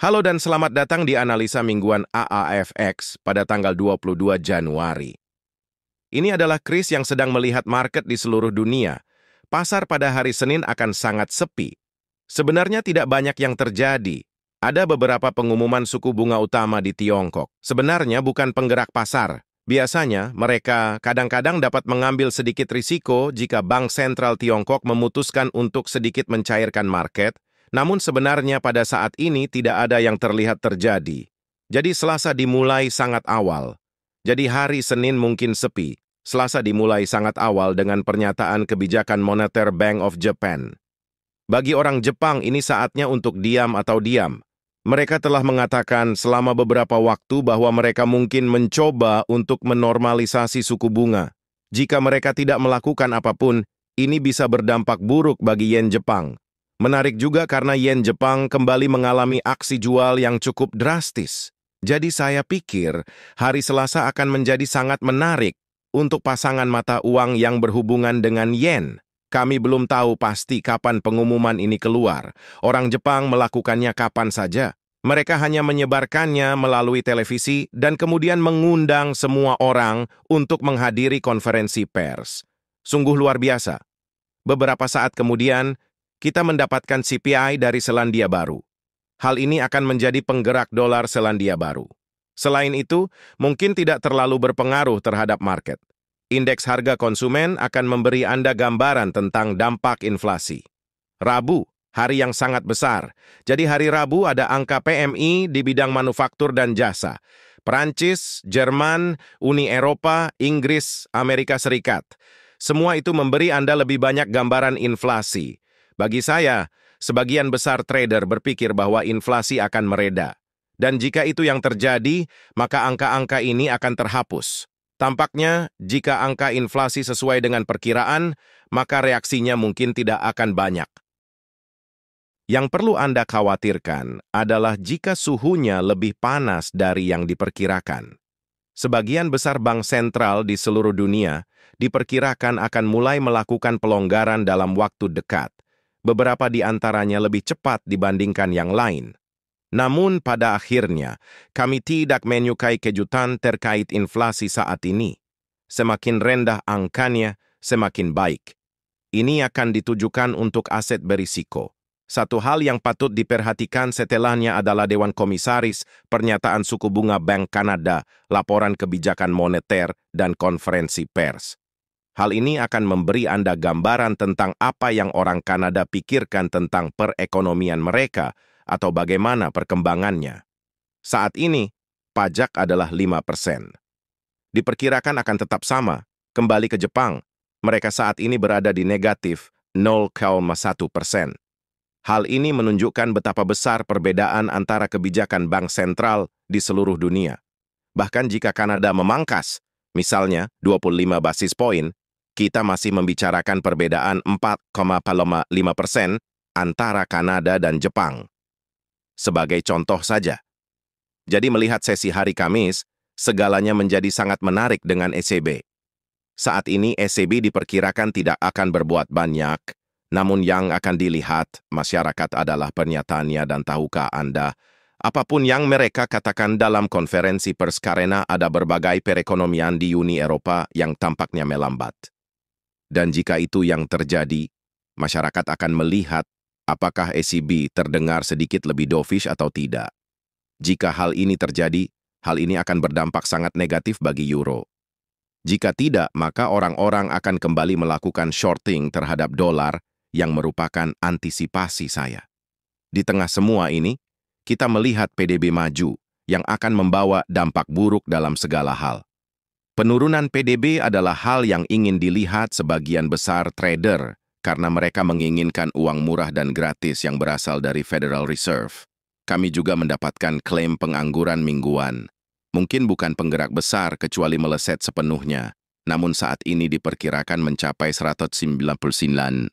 Halo dan selamat datang di analisa mingguan AAFX pada tanggal 22 Januari. Ini adalah Chris yang sedang melihat market di seluruh dunia. Pasar pada hari Senin akan sangat sepi. Sebenarnya tidak banyak yang terjadi. Ada beberapa pengumuman suku bunga utama di Tiongkok. Sebenarnya bukan penggerak pasar. Biasanya, mereka kadang-kadang dapat mengambil sedikit risiko jika Bank Sentral Tiongkok memutuskan untuk sedikit mencairkan market, namun sebenarnya pada saat ini tidak ada yang terlihat terjadi. Jadi Selasa dimulai sangat awal. Jadi hari Senin mungkin sepi. Selasa dimulai sangat awal dengan pernyataan kebijakan moneter Bank of Japan. Bagi orang Jepang ini saatnya untuk diam atau diam. Mereka telah mengatakan selama beberapa waktu bahwa mereka mungkin mencoba untuk menormalisasi suku bunga. Jika mereka tidak melakukan apapun, ini bisa berdampak buruk bagi yen Jepang. Menarik juga karena yen Jepang kembali mengalami aksi jual yang cukup drastis. Jadi saya pikir hari Selasa akan menjadi sangat menarik untuk pasangan mata uang yang berhubungan dengan yen. Kami belum tahu pasti kapan pengumuman ini keluar. Orang Jepang melakukannya kapan saja. Mereka hanya menyebarkannya melalui televisi dan kemudian mengundang semua orang untuk menghadiri konferensi pers. Sungguh luar biasa. Beberapa saat kemudian, kita mendapatkan CPI dari Selandia Baru. Hal ini akan menjadi penggerak dolar Selandia Baru. Selain itu, mungkin tidak terlalu berpengaruh terhadap market. Indeks harga konsumen akan memberi Anda gambaran tentang dampak inflasi. Rabu, hari yang sangat besar. Jadi hari Rabu ada angka PMI di bidang manufaktur dan jasa. Perancis, Jerman, Uni Eropa, Inggris, Amerika Serikat. Semua itu memberi Anda lebih banyak gambaran inflasi. Bagi saya, sebagian besar trader berpikir bahwa inflasi akan mereda. Dan jika itu yang terjadi, maka angka-angka ini akan terhapus. Tampaknya, jika angka inflasi sesuai dengan perkiraan, maka reaksinya mungkin tidak akan banyak. Yang perlu Anda khawatirkan adalah jika suhunya lebih panas dari yang diperkirakan. Sebagian besar bank sentral di seluruh dunia diperkirakan akan mulai melakukan pelonggaran dalam waktu dekat. Beberapa di antaranya lebih cepat dibandingkan yang lain. Namun pada akhirnya, kami tidak menyukai kejutan terkait inflasi saat ini. Semakin rendah angkanya, semakin baik. Ini akan ditujukan untuk aset berisiko. Satu hal yang patut diperhatikan setelahnya adalah Dewan Komisaris, pernyataan suku bunga Bank Kanada, laporan kebijakan moneter, dan konferensi pers. Hal ini akan memberi Anda gambaran tentang apa yang orang Kanada pikirkan tentang perekonomian mereka, atau bagaimana perkembangannya. Saat ini, pajak adalah 5%. Diperkirakan akan tetap sama. Kembali ke Jepang, mereka saat ini berada di negatif 0,1%. Hal ini menunjukkan betapa besar perbedaan antara kebijakan bank sentral di seluruh dunia. Bahkan jika Kanada memangkas, misalnya 25 basis poin, kita masih membicarakan perbedaan 4,5% antara Kanada dan Jepang. Sebagai contoh saja. Jadi melihat sesi hari Kamis, segalanya menjadi sangat menarik dengan ECB. Saat ini ECB diperkirakan tidak akan berbuat banyak, namun yang akan dilihat masyarakat adalah pernyataannya dan tahukah Anda, apapun yang mereka katakan dalam konferensi pers karena ada berbagai perekonomian di Uni Eropa yang tampaknya melambat. Dan jika itu yang terjadi, masyarakat akan melihat apakah ECB terdengar sedikit lebih dovish atau tidak. Jika hal ini terjadi, hal ini akan berdampak sangat negatif bagi euro. Jika tidak, maka orang-orang akan kembali melakukan shorting terhadap dolar yang merupakan antisipasi saya. Di tengah semua ini, kita melihat PDB maju yang akan membawa dampak buruk dalam segala hal. Penurunan PDB adalah hal yang ingin dilihat sebagian besar trader karena mereka menginginkan uang murah dan gratis yang berasal dari Federal Reserve. Kami juga mendapatkan klaim pengangguran mingguan. Mungkin bukan penggerak besar kecuali meleset sepenuhnya, namun saat ini diperkirakan mencapai 199.000.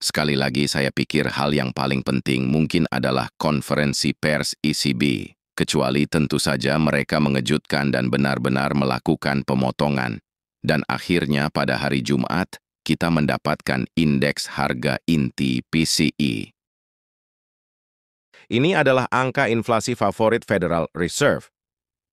Sekali lagi saya pikir hal yang paling penting mungkin adalah konferensi pers ECB, kecuali tentu saja mereka mengejutkan dan benar-benar melakukan pemotongan. Dan akhirnya pada hari Jumat, kita mendapatkan indeks harga inti PCE. Ini adalah angka inflasi favorit Federal Reserve.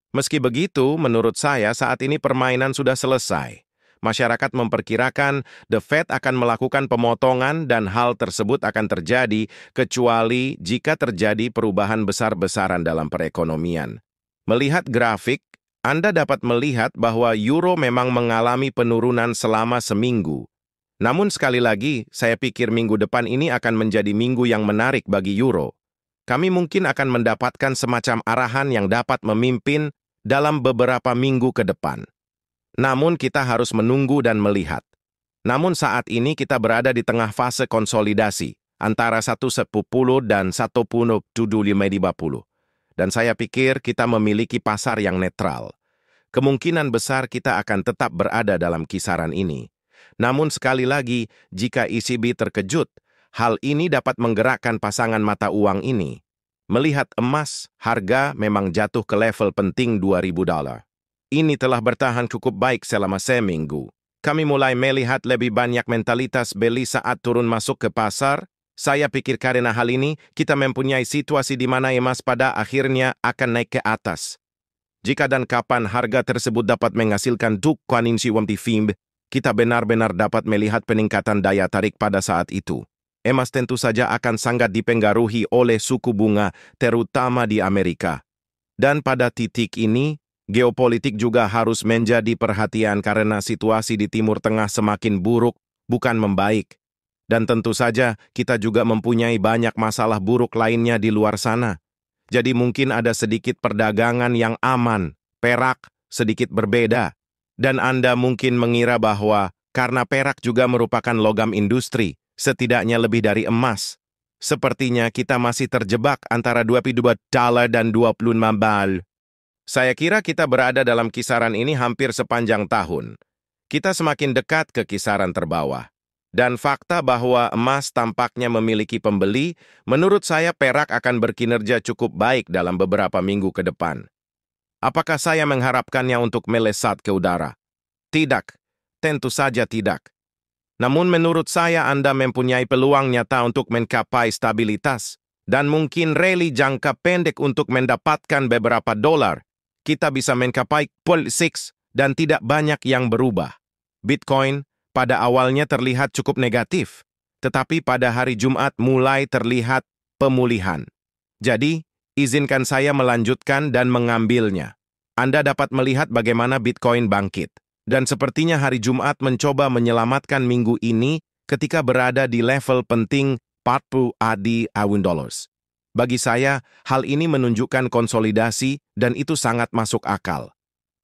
Meski begitu, menurut saya saat ini permainan sudah selesai. Masyarakat memperkirakan The Fed akan melakukan pemotongan dan hal tersebut akan terjadi kecuali jika terjadi perubahan besar-besaran dalam perekonomian. Melihat grafik, Anda dapat melihat bahwa euro memang mengalami penurunan selama seminggu. Namun sekali lagi, saya pikir minggu depan ini akan menjadi minggu yang menarik bagi euro. Kami mungkin akan mendapatkan semacam arahan yang dapat memimpin dalam beberapa minggu ke depan. Namun kita harus menunggu dan melihat. Namun saat ini kita berada di tengah fase konsolidasi antara 1,10 dan 1,7550. Dan saya pikir kita memiliki pasar yang netral. Kemungkinan besar kita akan tetap berada dalam kisaran ini. Namun sekali lagi, jika ECB terkejut, hal ini dapat menggerakkan pasangan mata uang ini. Melihat emas, harga memang jatuh ke level penting $2.000. Ini telah bertahan cukup baik selama seminggu. Kami mulai melihat lebih banyak mentalitas beli saat turun masuk ke pasar. Saya pikir karena hal ini, kita mempunyai situasi di mana emas pada akhirnya akan naik ke atas. Jika dan kapan harga tersebut dapat menghasilkan dukungan FIMB, kita benar-benar dapat melihat peningkatan daya tarik pada saat itu. Emas tentu saja akan sangat dipengaruhi oleh suku bunga, terutama di Amerika. Dan pada titik ini, geopolitik juga harus menjadi perhatian karena situasi di Timur Tengah semakin buruk, bukan membaik. Dan tentu saja kita juga mempunyai banyak masalah buruk lainnya di luar sana. Jadi mungkin ada sedikit perdagangan yang aman, perak sedikit berbeda. Dan Anda mungkin mengira bahwa karena perak juga merupakan logam industri, setidaknya lebih dari emas. Sepertinya kita masih terjebak antara $22 dan $25. Saya kira kita berada dalam kisaran ini hampir sepanjang tahun. Kita semakin dekat ke kisaran terbawah. Dan fakta bahwa emas tampaknya memiliki pembeli, menurut saya perak akan berkinerja cukup baik dalam beberapa minggu ke depan. Apakah saya mengharapkannya untuk melesat ke udara? Tidak, tentu saja tidak. Namun menurut saya Anda mempunyai peluang nyata untuk mencapai stabilitas dan mungkin rally jangka pendek untuk mendapatkan beberapa dolar. Kita bisa mencapai $0.6 dan tidak banyak yang berubah. Bitcoin pada awalnya terlihat cukup negatif, tetapi pada hari Jumat mulai terlihat pemulihan. Jadi, izinkan saya melanjutkan dan mengambilnya. Anda dapat melihat bagaimana Bitcoin bangkit. Dan sepertinya hari Jumat mencoba menyelamatkan minggu ini ketika berada di level penting $40,000. Bagi saya, hal ini menunjukkan konsolidasi dan itu sangat masuk akal.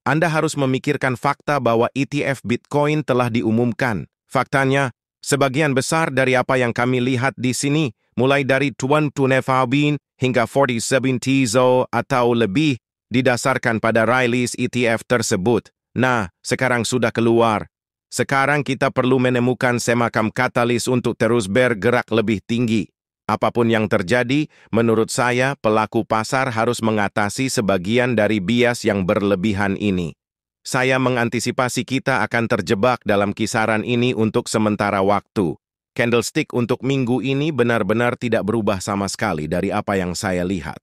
Anda harus memikirkan fakta bahwa ETF Bitcoin telah diumumkan. Faktanya, sebagian besar dari apa yang kami lihat di sini, mulai dari 20,000 hingga 47 TZO atau lebih, didasarkan pada rilis ETF tersebut. Nah, sekarang sudah keluar. Sekarang kita perlu menemukan semacam katalis untuk terus bergerak lebih tinggi. Apapun yang terjadi, menurut saya pelaku pasar harus mengatasi sebagian dari bias yang berlebihan ini. Saya mengantisipasi kita akan terjebak dalam kisaran ini untuk sementara waktu. Candlestick untuk minggu ini benar-benar tidak berubah sama sekali dari apa yang saya lihat.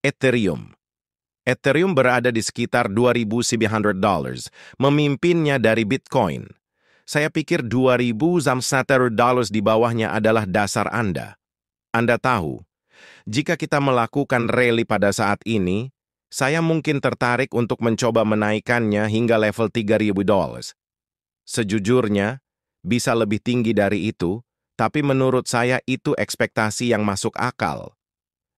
Ethereum. Ethereum berada di sekitar $2,900, memimpinnya dari Bitcoin. Saya pikir $2,000 di bawahnya adalah dasar Anda. Anda tahu, jika kita melakukan rally pada saat ini, saya mungkin tertarik untuk mencoba menaikkannya hingga level $3,000. Sejujurnya, bisa lebih tinggi dari itu, tapi menurut saya itu ekspektasi yang masuk akal.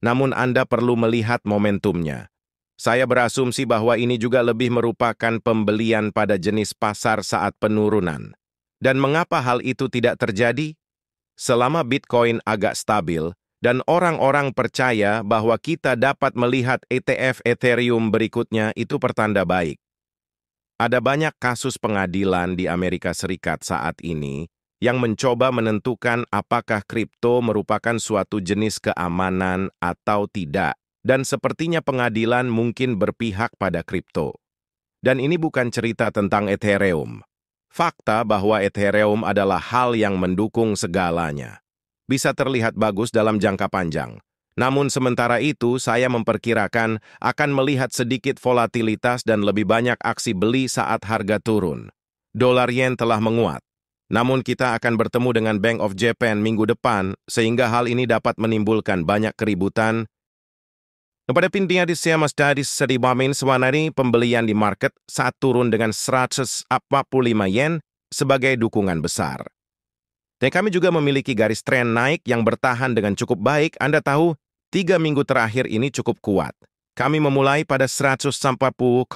Namun Anda perlu melihat momentumnya. Saya berasumsi bahwa ini juga lebih merupakan pembelian pada jenis pasar saat penurunan. Dan mengapa hal itu tidak terjadi? Selama Bitcoin agak stabil, dan orang-orang percaya bahwa kita dapat melihat ETF Ethereum berikutnya itu pertanda baik. Ada banyak kasus pengadilan di Amerika Serikat saat ini yang mencoba menentukan apakah kripto merupakan suatu jenis keamanan atau tidak, dan sepertinya pengadilan mungkin berpihak pada kripto. Dan ini bukan cerita tentang Ethereum. Fakta bahwa Ethereum adalah hal yang mendukung segalanya. Bisa terlihat bagus dalam jangka panjang. Namun sementara itu, saya memperkirakan akan melihat sedikit volatilitas dan lebih banyak aksi beli saat harga turun. Dolar yen telah menguat. Namun kita akan bertemu dengan Bank of Japan minggu depan, sehingga hal ini dapat menimbulkan banyak keributan. Pada pintinya di Siamas dari Seribamin Swanari, pembelian di market saat turun dengan 145 yen sebagai dukungan besar. Dan kami juga memiliki garis tren naik yang bertahan dengan cukup baik. Anda tahu, 3 minggu terakhir ini cukup kuat. Kami memulai pada 140,8.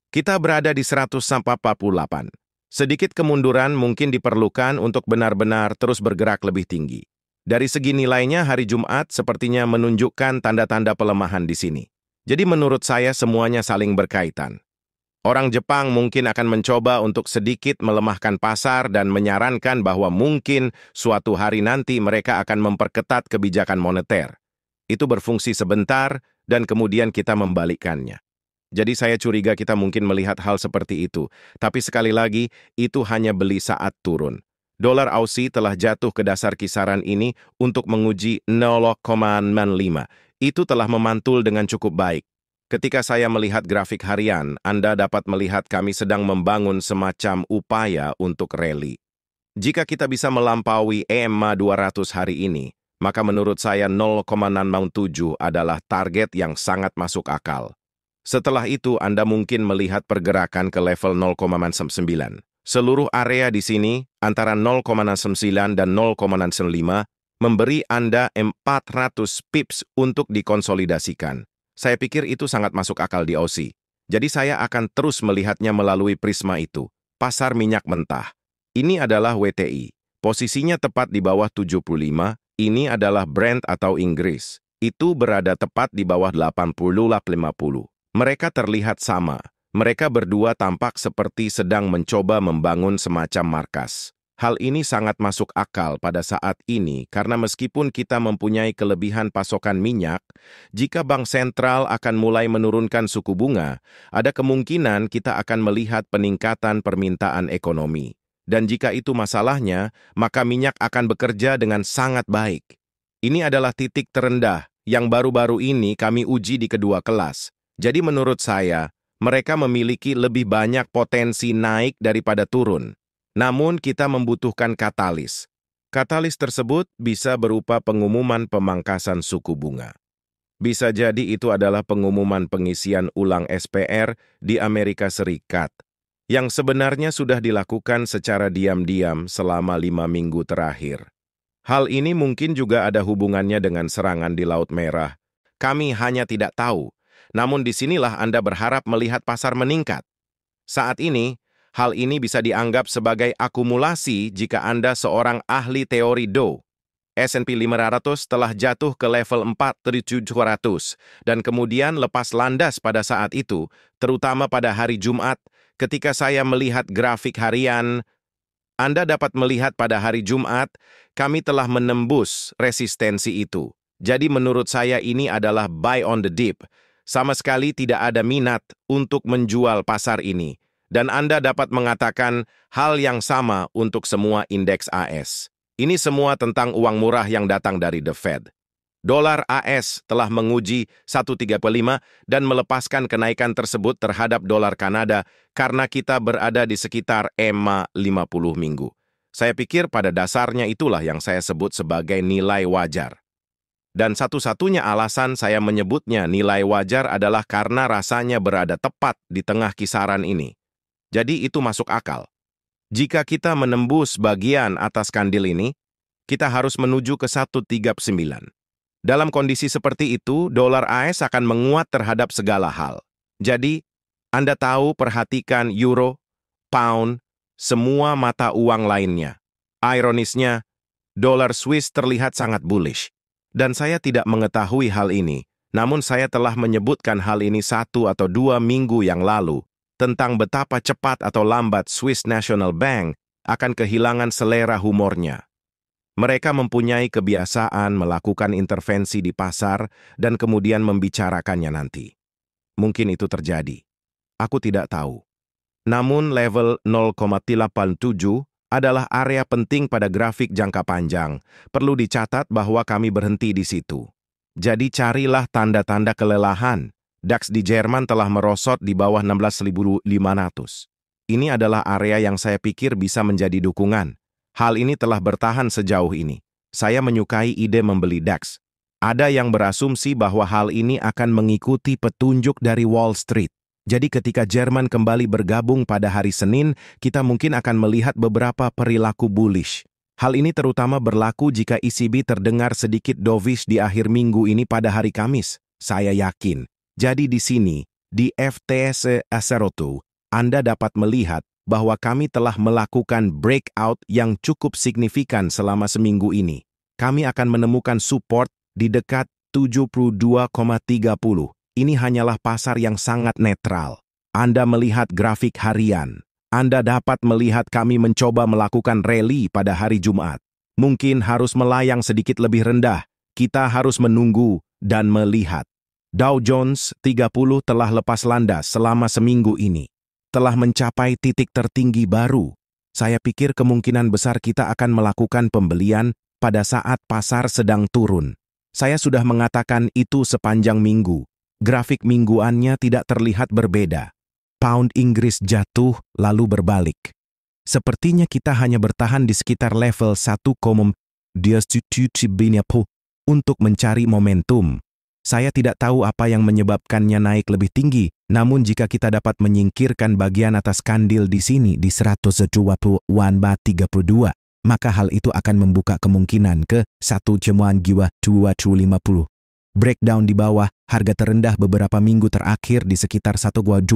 Kita berada di 148. Sedikit kemunduran mungkin diperlukan untuk benar-benar terus bergerak lebih tinggi. Dari segi nilainya, hari Jumat sepertinya menunjukkan tanda-tanda pelemahan di sini. Jadi menurut saya semuanya saling berkaitan. Orang Jepang mungkin akan mencoba untuk sedikit melemahkan pasar dan menyarankan bahwa mungkin suatu hari nanti mereka akan memperketat kebijakan moneter. Itu berfungsi sebentar dan kemudian kita membalikkannya. Jadi saya curiga kita mungkin melihat hal seperti itu. Tapi sekali lagi, itu hanya beli saat turun. Dolar Aussie telah jatuh ke dasar kisaran ini untuk menguji 0,95. Itu telah memantul dengan cukup baik. Ketika saya melihat grafik harian, Anda dapat melihat kami sedang membangun semacam upaya untuk rally. Jika kita bisa melampaui EMA 200 hari ini, maka menurut saya 0,67 adalah target yang sangat masuk akal. Setelah itu, Anda mungkin melihat pergerakan ke level 0,9. Seluruh area di sini, antara 0,9 dan 0,95, memberi Anda 400 pips untuk dikonsolidasikan. Saya pikir itu sangat masuk akal di Aussie. Jadi saya akan terus melihatnya melalui prisma itu. Pasar minyak mentah. Ini adalah WTI. Posisinya tepat di bawah 75. Ini adalah Brent atau Inggris. Itu berada tepat di bawah 80-50. Mereka terlihat sama. Mereka berdua tampak seperti sedang mencoba membangun semacam markas. Hal ini sangat masuk akal pada saat ini karena meskipun kita mempunyai kelebihan pasokan minyak, jika bank sentral akan mulai menurunkan suku bunga, ada kemungkinan kita akan melihat peningkatan permintaan ekonomi. Dan jika itu masalahnya, maka minyak akan bekerja dengan sangat baik. Ini adalah titik terendah yang baru-baru ini kami uji di kedua kelas. Jadi menurut saya, mereka memiliki lebih banyak potensi naik daripada turun. Namun kita membutuhkan katalis. Katalis tersebut bisa berupa pengumuman pemangkasan suku bunga. Bisa jadi itu adalah pengumuman pengisian ulang SPR di Amerika Serikat, yang sebenarnya sudah dilakukan secara diam-diam selama 5 minggu terakhir. Hal ini mungkin juga ada hubungannya dengan serangan di Laut Merah. Kami hanya tidak tahu, namun disinilah Anda berharap melihat pasar meningkat. Saat ini, hal ini bisa dianggap sebagai akumulasi jika Anda seorang ahli teori Dow. S&P 500 telah jatuh ke level 4.700 dan kemudian lepas landas pada saat itu, terutama pada hari Jumat. Ketika saya melihat grafik harian, Anda dapat melihat pada hari Jumat, kami telah menembus resistensi itu. Jadi menurut saya ini adalah buy on the dip. Sama sekali tidak ada minat untuk menjual pasar ini. Dan Anda dapat mengatakan hal yang sama untuk semua indeks AS. Ini semua tentang uang murah yang datang dari The Fed. Dolar AS telah menguji 135 dan melepaskan kenaikan tersebut terhadap dolar Kanada karena kita berada di sekitar EMA 50 minggu. Saya pikir pada dasarnya itulah yang saya sebut sebagai nilai wajar. Dan satu-satunya alasan saya menyebutnya nilai wajar adalah karena rasanya berada tepat di tengah kisaran ini. Jadi itu masuk akal. Jika kita menembus bagian atas kandil ini, kita harus menuju ke 139. Dalam kondisi seperti itu, dolar AS akan menguat terhadap segala hal. Jadi, Anda tahu perhatikan euro, pound, semua mata uang lainnya. Ironisnya, dolar Swiss terlihat sangat bullish. Dan saya tidak mengetahui hal ini, namun saya telah menyebutkan hal ini 1 atau 2 minggu yang lalu, tentang betapa cepat atau lambat Swiss National Bank akan kehilangan selera humornya. Mereka mempunyai kebiasaan melakukan intervensi di pasar dan kemudian membicarakannya nanti. Mungkin itu terjadi. Aku tidak tahu. Namun level 0,87 adalah area penting pada grafik jangka panjang. Perlu dicatat bahwa kami berhenti di situ. Jadi carilah tanda-tanda kelelahan. DAX di Jerman telah merosot di bawah 16.500. Ini adalah area yang saya pikir bisa menjadi dukungan. Hal ini telah bertahan sejauh ini. Saya menyukai ide membeli DAX. Ada yang berasumsi bahwa hal ini akan mengikuti petunjuk dari Wall Street. Jadi ketika Jerman kembali bergabung pada hari Senin, kita mungkin akan melihat beberapa perilaku bullish. Hal ini terutama berlaku jika ECB terdengar sedikit dovish di akhir minggu ini pada hari Kamis. Saya yakin. Jadi di sini, di FTSE 102, Anda dapat melihat bahwa kami telah melakukan breakout yang cukup signifikan selama seminggu ini. Kami akan menemukan support di dekat 72,30. Ini hanyalah pasar yang sangat netral. Anda melihat grafik harian. Anda dapat melihat kami mencoba melakukan rally pada hari Jumat. Mungkin harus melayang sedikit lebih rendah. Kita harus menunggu dan melihat. Dow Jones 30 telah lepas landas selama seminggu ini. Telah mencapai titik tertinggi baru. Saya pikir kemungkinan besar kita akan melakukan pembelian pada saat pasar sedang turun. Saya sudah mengatakan itu sepanjang minggu. Grafik mingguannya tidak terlihat berbeda. Pound Inggris jatuh lalu berbalik. Sepertinya kita hanya bertahan di sekitar level 1,2 untuk mencari momentum. Saya tidak tahu apa yang menyebabkannya naik lebih tinggi, namun jika kita dapat menyingkirkan bagian atas kandil di sini di 120.32, maka hal itu akan membuka kemungkinan ke 1,250. Breakdown di bawah, harga terendah beberapa minggu terakhir di sekitar 1,26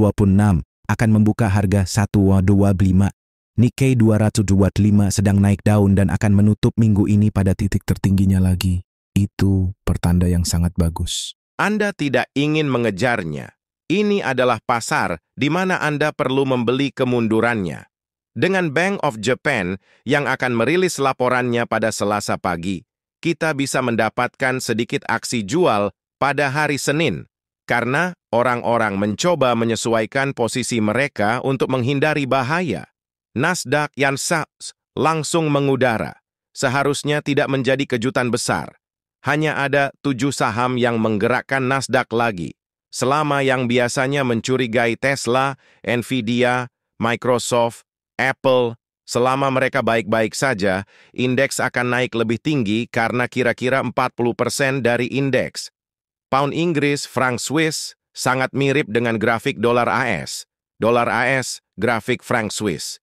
akan membuka harga 1,25. Nikkei 225 sedang naik daun dan akan menutup minggu ini pada titik tertingginya lagi. Itu pertanda yang sangat bagus. Anda tidak ingin mengejarnya. Ini adalah pasar di mana Anda perlu membeli kemundurannya. Dengan Bank of Japan yang akan merilis laporannya pada Selasa pagi, kita bisa mendapatkan sedikit aksi jual pada hari Senin, karena orang-orang mencoba menyesuaikan posisi mereka untuk menghindari bahaya. Nasdaq yang langsung mengudara. Seharusnya tidak menjadi kejutan besar. Hanya ada 7 saham yang menggerakkan Nasdaq lagi, selama yang biasanya mencurigai Tesla, Nvidia, Microsoft, Apple. Selama mereka baik-baik saja, indeks akan naik lebih tinggi karena kira-kira 40% dari indeks. Pound Inggris, franc Swiss, sangat mirip dengan grafik dolar AS. Dolar AS, grafik franc Swiss.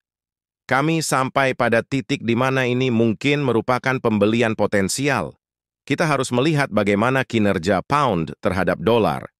Kami sampai pada titik di mana ini mungkin merupakan pembelian potensial. Kita harus melihat bagaimana kinerja pound terhadap dolar.